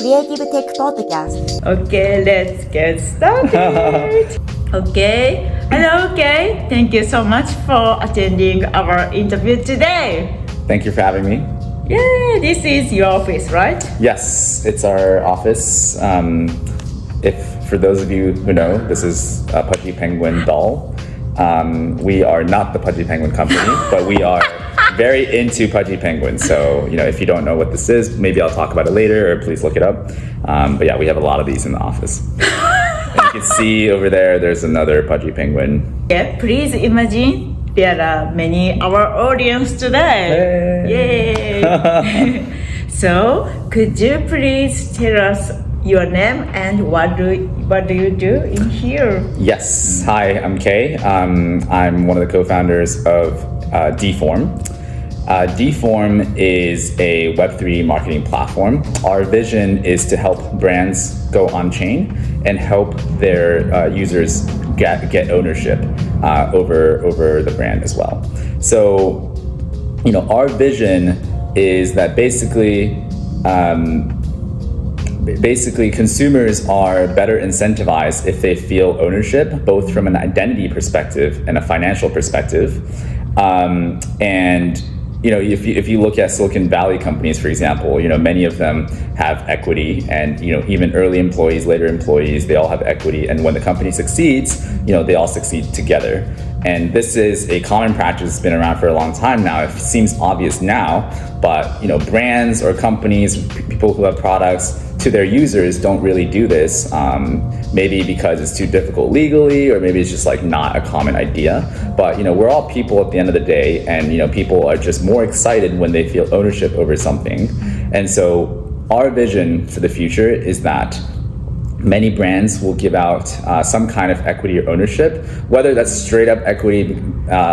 Creative Tech Podcast. Okay, let's get started. Okay, hello, okay. Thank you so much for attending our interview today. Thank you for having me. Yeah, this is your office, right? Yes, it's our office. If for those of you who know, this is a Pudgy Penguin doll. We are not the Pudgy Penguin company, but we are very into Pudgy Penguins. So, if you don't know what this is, maybe I'll talk about it later, or please look it up. But yeah, we have a lot of these in the office. And you can see over there, there's another Pudgy Penguin. Yeah, please imagine there are many our audience today. Yay! So, could you please tell us your name and what do you do in here? Yes. Hi, I'm Kay. I'm one of the co-founders of Deform. Deform is a web3 marketing platform. Our vision is to help brands go on-chain and help their users get ownership over the brand as well. So, our vision is that basically consumers are better incentivized if they feel ownership, both from an identity perspective and a financial perspective. If you look at Silicon Valley companies, for example, many of them have equity, and even early employees, later employees, they all have equity. And when the company succeeds, they all succeed together. And this is a common practice that's been around for a long time now. It seems obvious now, but brands or companies, people who have products, to their users don't really do this. Maybe because it's too difficult legally, or maybe it's just not a common idea. But we're all people at the end of the day, and people are just more excited when they feel ownership over something. And so our vision for the future is that many brands will give out some kind of equity or ownership, whether that's straight up equity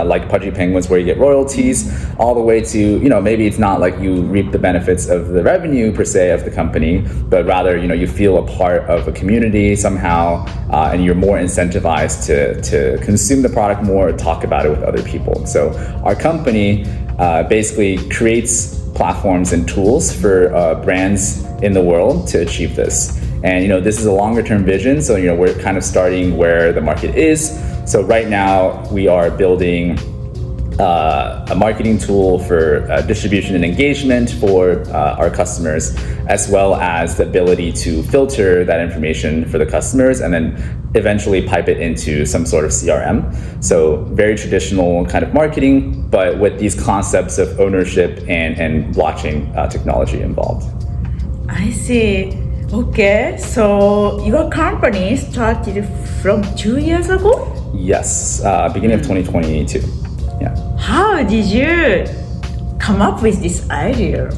like Pudgy Penguins where you get royalties, all the way to, maybe it's not like you reap the benefits of the revenue per se of the company, but rather, you feel a part of a community somehow, and you're more incentivized to consume the product more, talk about it with other people. So our company basically creates platforms and tools for brands in the world to achieve this. And this is a longer term vision, so we're kind of starting where the market is. So right now we are building a marketing tool for distribution and engagement for our customers, as well as the ability to filter that information for the customers and then eventually pipe it into some sort of CRM. So very traditional kind of marketing, but with these concepts of ownership and blockchain technology involved. I see. Okay, so your company started from 2 years ago? Yes, beginning of 2022. Yeah. How did you come up with this idea?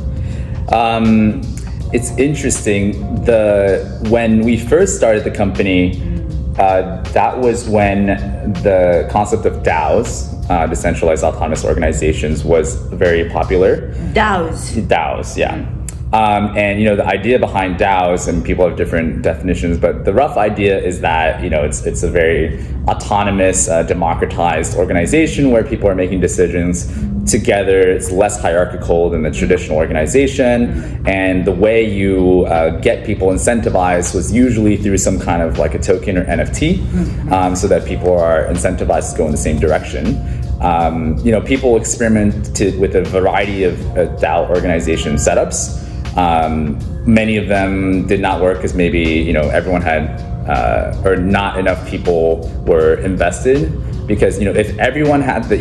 It's interesting. When we first started the company, that was when the concept of DAOs, decentralized autonomous organizations, was very popular. DAOs, yeah. And the idea behind DAOs, and people have different definitions, but the rough idea is that it's a very autonomous, democratized organization where people are making decisions together. It's less hierarchical than the traditional organization, and the way you get people incentivized was usually through some kind of like a token or NFT, so that people are incentivized to go in the same direction. People experimented with a variety of DAO organization setups. Many of them did not work because maybe everyone had or not enough people were invested, because if everyone had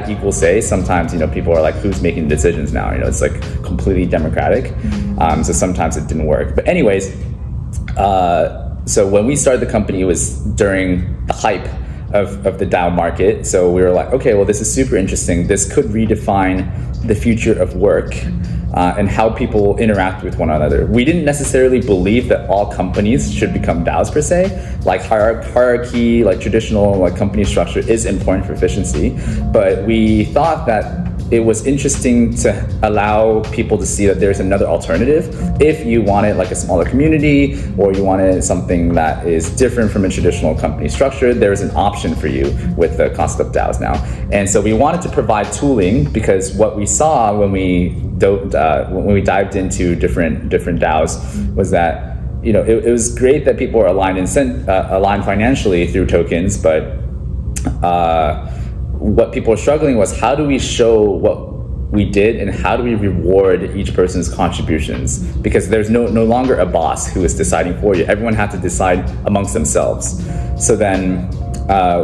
equal say, sometimes people are like, who's making decisions now? It's like completely democratic. So sometimes it didn't work. But anyways, so when we started the company, it was during the hype of the DAO market. So we were like, okay, well, this is super interesting. This could redefine the future of work. And how people interact with one another. We didn't necessarily believe that all companies should become DAOs per se. Like hierarchy, like traditional company structure is important for efficiency. But we thought that it was interesting to allow people to see that there's another alternative. If you wanted like a smaller community or you wanted something that is different from a traditional company structure, there's an option for you with the concept of DAOs now. And so we wanted to provide tooling, because what we saw when we dived into different DAOs was that, you know, it was great that people are aligned financially through tokens, but what people were struggling was, how do we show what we did and how do we reward each person's contributions? Because there's no longer a boss who is deciding for you. Everyone had to decide amongst themselves. So then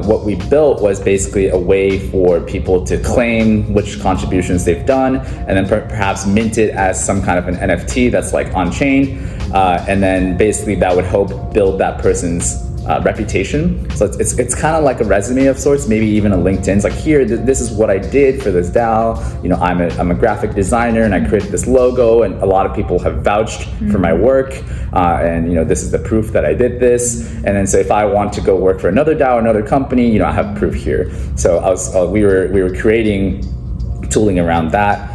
what we built was basically a way for people to claim which contributions they've done, and then perhaps mint it as some kind of an NFT that's like on-chain. And then basically that would help build that person's reputation. So it's kind of like a resume of sorts, maybe even a LinkedIn. It's like, here, this is what I did for this DAO. You know, I'm a graphic designer and I created this logo, and a lot of people have vouched for my work. And, you know, this is the proof that I did this. And then so if I want to go work for another DAO, another company, you know, I have proof here. So we were creating tooling around that.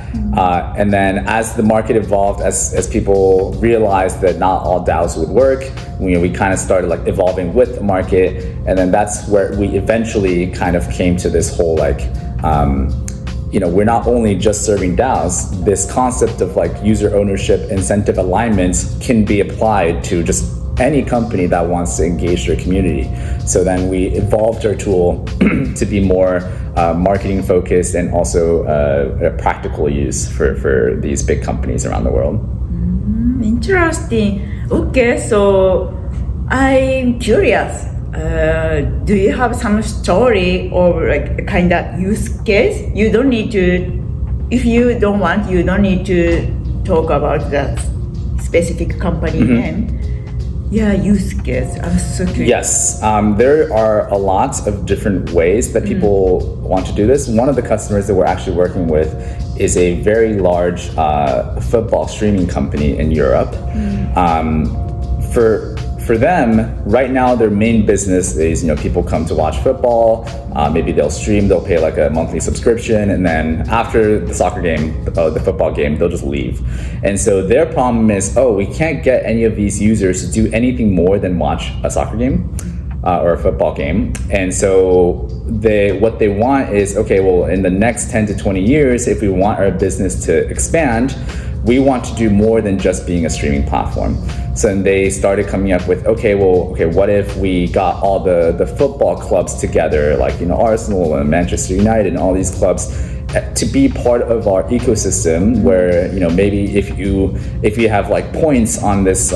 And then as the market evolved, as people realized that not all DAOs would work, we kind of started like evolving with the market. And then that's where we eventually kind of came to this whole like, you know, we're not only just serving DAOs, this concept of like user ownership, incentive alignments can be applied to just any company that wants to engage their community. So then we evolved our tool to be more marketing focused and also a practical use for these big companies around the world. Interesting. Okay, so I'm curious. Do you have some story or like a kind of use case? You don't need to, if you don't want, you don't need to talk about that specific company name. Yeah, use case. I'm so curious. Yes, there are a lot of different ways that people want to do this. One of the customers that we're actually working with is a very large football streaming company in Europe. For them, right now, their main business is, you know, people come to watch football. Maybe they'll stream, they'll pay like a monthly subscription, and then after the soccer game, the football game, they'll just leave. And so their problem is, we can't get any of these users to do anything more than watch a soccer game or a football game. And so what they want is, okay, well, in the next 10 to 20 years, if we want our business to expand, we want to do more than just being a streaming platform. So then they started coming up with, okay, what if we got all the football clubs together, like, you know, Arsenal and Manchester United and all these clubs, to be part of our ecosystem, where, you know, maybe if you have like points on this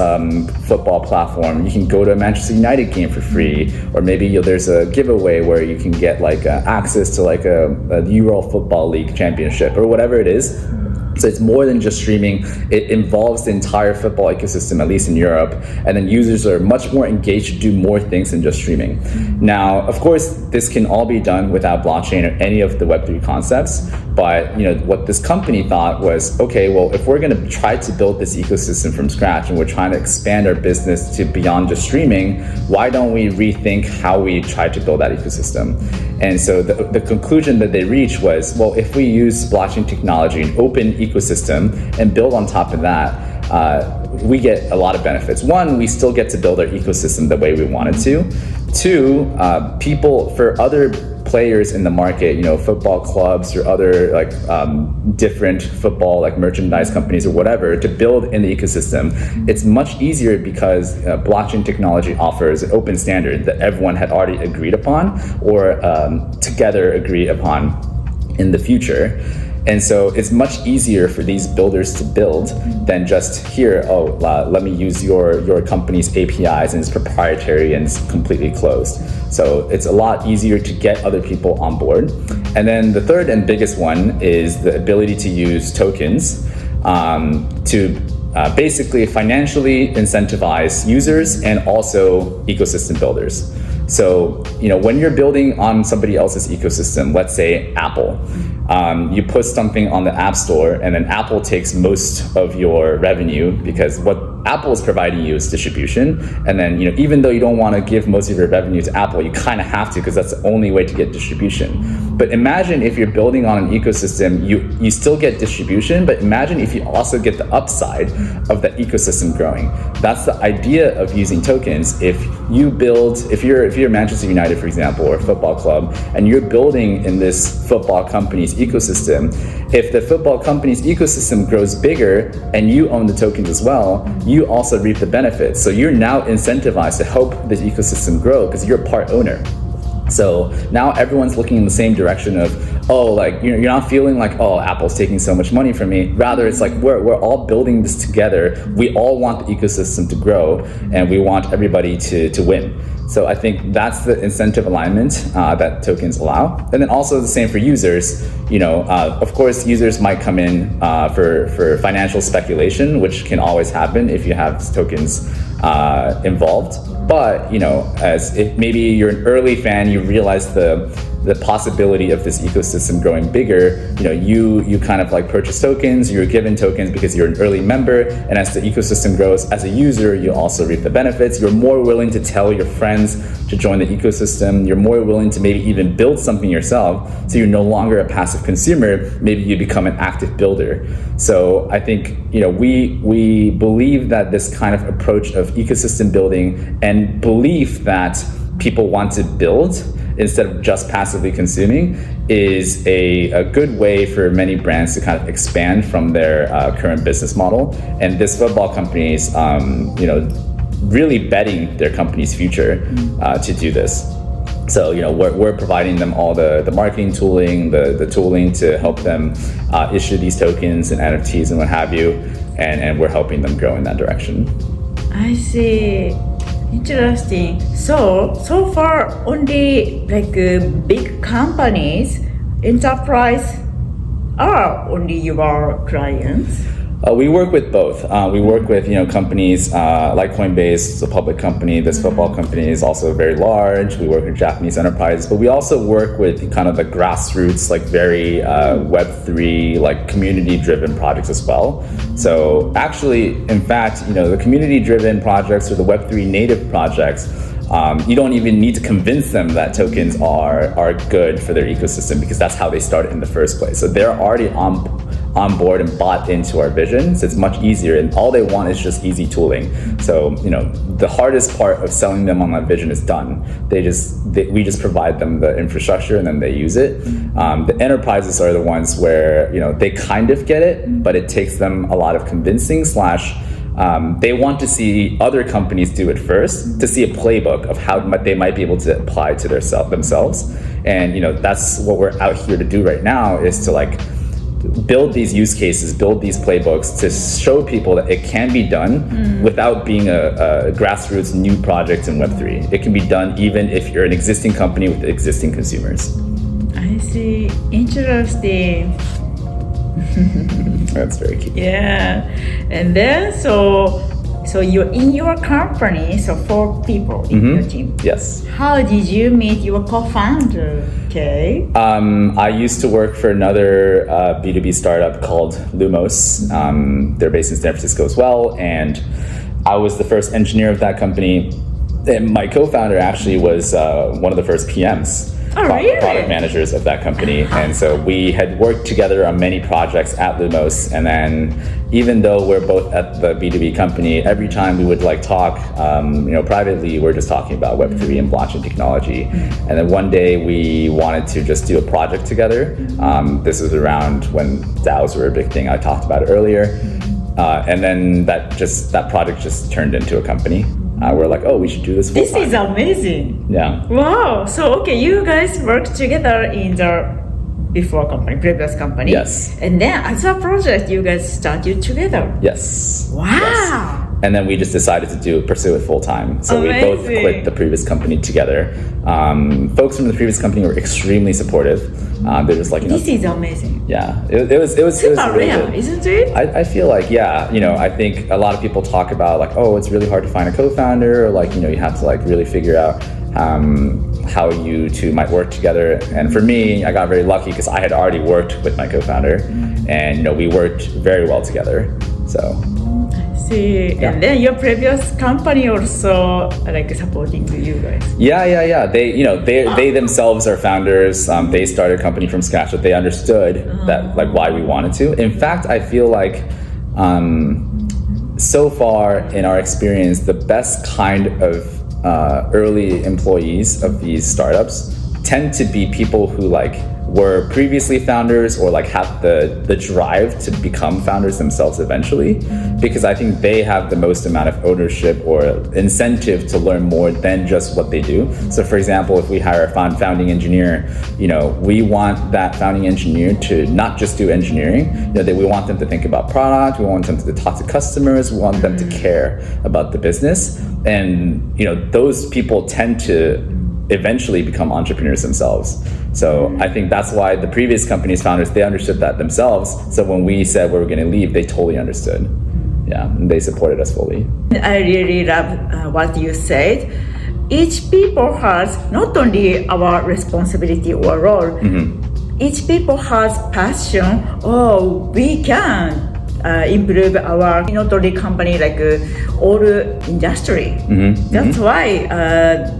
football platform, you can go to a Manchester United game for free, or maybe, you know, there's a giveaway where you can get like access to like a Euro Football League championship or whatever it is. So it's more than just streaming. It involves the entire football ecosystem, at least in Europe. And then users are much more engaged to do more things than just streaming. Now, of course, this can all be done without blockchain or any of the Web3 concepts. But, you know, what this company thought was, okay, well, if we're going to try to build this ecosystem from scratch and we're trying to expand our business to beyond just streaming, why don't we rethink how we try to build that ecosystem? And so the conclusion that they reached was, well, if we use blockchain technology, an open ecosystem, and build on top of that, we get a lot of benefits. One, we still get to build our ecosystem the way we wanted to. Two, for other players in the market, you know, football clubs or other like different football like merchandise companies or whatever, to build in the ecosystem, it's much easier because blockchain technology offers an open standard that everyone had already agreed upon or together agreed upon in the future. And so it's much easier for these builders to build than just here, let me use your company's APIs and it's proprietary and it's completely closed. So it's a lot easier to get other people on board. And then the third and biggest one is the ability to use tokens to basically financially incentivize users and also ecosystem builders. So, you know, when you're building on somebody else's ecosystem, let's say Apple, you put something on the App Store and then Apple takes most of your revenue, because what Apple is providing you its distribution, and then even though you don't want to give most of your revenue to Apple, you kind of have to because that's the only way to get distribution. But imagine if you're building on an ecosystem, you still get distribution, but imagine if you also get the upside of that ecosystem growing. That's the idea of using tokens. If you're Manchester United, for example, or a football club, and you're building in this football company's ecosystem, if the football company's ecosystem grows bigger and you own the tokens as well, you also reap the benefits. So you're now incentivized to help this ecosystem grow because you're a part owner. So now everyone's looking in the same direction of, you're not feeling like, Apple's taking so much money from me. Rather, it's like we're all building this together. We all want the ecosystem to grow, and we want everybody to win. So I think that's the incentive alignment that tokens allow. And then also the same for users. Of course, users might come in for financial speculation, which can always happen if you have tokens involved. But as if maybe you're an early fan, you realize the possibility of this ecosystem growing bigger. You kind of like purchase tokens. You're given tokens because you're an early member, and as the ecosystem grows, as a user, you also reap the benefits. You're more willing to tell your friends to join the ecosystem. You're more willing to maybe even build something yourself. So you're no longer a passive consumer. Maybe you become an active builder. So I think we believe that this kind of approach of ecosystem building and belief that people want to build instead of just passively consuming is a good way for many brands to kind of expand from their current business model. And this football company is, really betting their company's future to do this. So we're providing them all the marketing tooling, the tooling to help them issue these tokens and NFTs and what have you, and we're helping them grow in that direction. I see. Interesting. So far only big companies, enterprise are only your clients. We work with both. We work with companies like Coinbase, a public company. This football company is also very large. We work with Japanese enterprises, but we also work with kind of the grassroots, like very web3, like community-driven projects as well. So actually, in fact, the community-driven projects or the web3 native projects, you don't even need to convince them that tokens are good for their ecosystem because that's how they started in the first place. So they're already on board and bought into our vision. So it's much easier, and all they want is just easy tooling. So the hardest part of selling them on that vision is done. We just provide them the infrastructure and then they use it. The enterprises are the ones where they kind of get it, but it takes them a lot of convincing / they want to see other companies do it first to see a playbook of how they might be able to apply to themselves. And that's what we're out here to do right now, is to build these use cases, build these playbooks to show people that it can be done without being a grassroots new project in Web3. It can be done even if you're an existing company with existing consumers. I see. Interesting. That's very key. Yeah. And then so you're in your company, so 4 people in your team. Yes. How did you meet your co-founder? Okay. I used to work for another B2B startup called Lumos. They're based in San Francisco as well, and I was the first engineer of that company. And my co-founder actually was one of the first PMs. Really? Product managers of that company. And so we had worked together on many projects at Lumos, and then even though we're both at the B2B company, every time we would talk privately, we're just talking about Web3 and blockchain technology. And then one day we wanted to just do a project together. This was around when DAOs were a big thing. I talked about it earlier. And then that project just turned into a company. We're like, we should do this full time. This is amazing. Yeah. Wow. So, you guys worked together in the previous company. Yes. And then as a project, you guys started together. Yes. Wow. Yes. And then we just decided to pursue it full time. So Amazing. We both quit the previous company together. Folks from the previous company were extremely supportive. They're just this is amazing. Yeah, it was Super really rare, good. isn't it? I feel like, I think a lot of people talk about it's really hard to find a co-founder, or you have to really figure out how you two might work together. And for me, I got very lucky because I had already worked with my co-founder, and we worked very well together. So. I see. Yeah. And then your previous company also like supporting you guys. Yeah. They themselves are founders. They started a company from scratch, but they understood that like why we wanted to. In fact, I feel like so far in our experience, the best kind of early employees of these startups tend to be people who like were previously founders or like have the drive to become founders themselves eventually, because I think they have the most amount of ownership or incentive to learn more than just what they do. So for example, if we hire a founding engineer, we want that founding engineer to not just do engineering, that we want them to think about product, we want them to talk to customers, we want them to care about the business. And those people tend to eventually become entrepreneurs themselves. So I think that's why the previous company's founders, they understood that themselves. So when we said we were going to leave, they totally understood. Yeah, and they supported us fully. I really love what you said. Each people has not only our responsibility or role, each people has passion. Oh, we can improve our not only company like all industry. That's why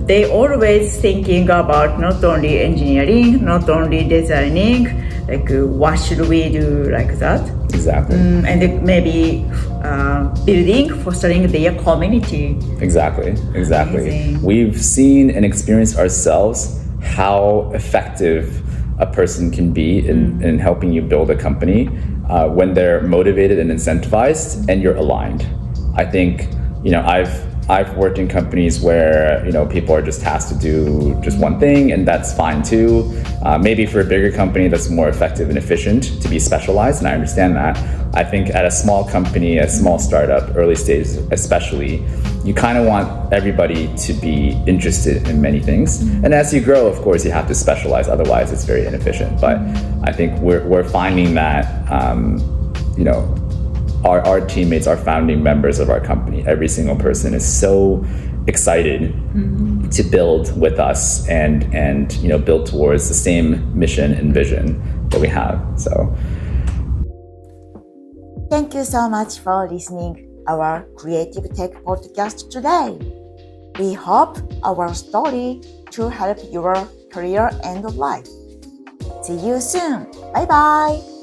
they always thinking about not only engineering, not only designing, like what should we do like that. Exactly. And maybe building, fostering their community. Exactly. Amazing. We've seen and experienced ourselves how effective a person can be in helping you build a company when they're motivated and incentivized and you're aligned. I think, I've worked in companies where, people are just tasked to do just one thing, and that's fine too. Maybe for a bigger company that's more effective and efficient to be specialized, and I understand that. I think at a small company, a small startup, early stage especially, you kind of want everybody to be interested in many things. And as you grow, of course, you have to specialize, otherwise it's very inefficient. But I think we're finding that, our teammates, our founding members of our company, every single person is so excited to build with us and build towards the same mission and vision that we have. So Thank you so much for listening our Creative Tech podcast today. We hope our story to help your career and life. See you soon. Bye bye.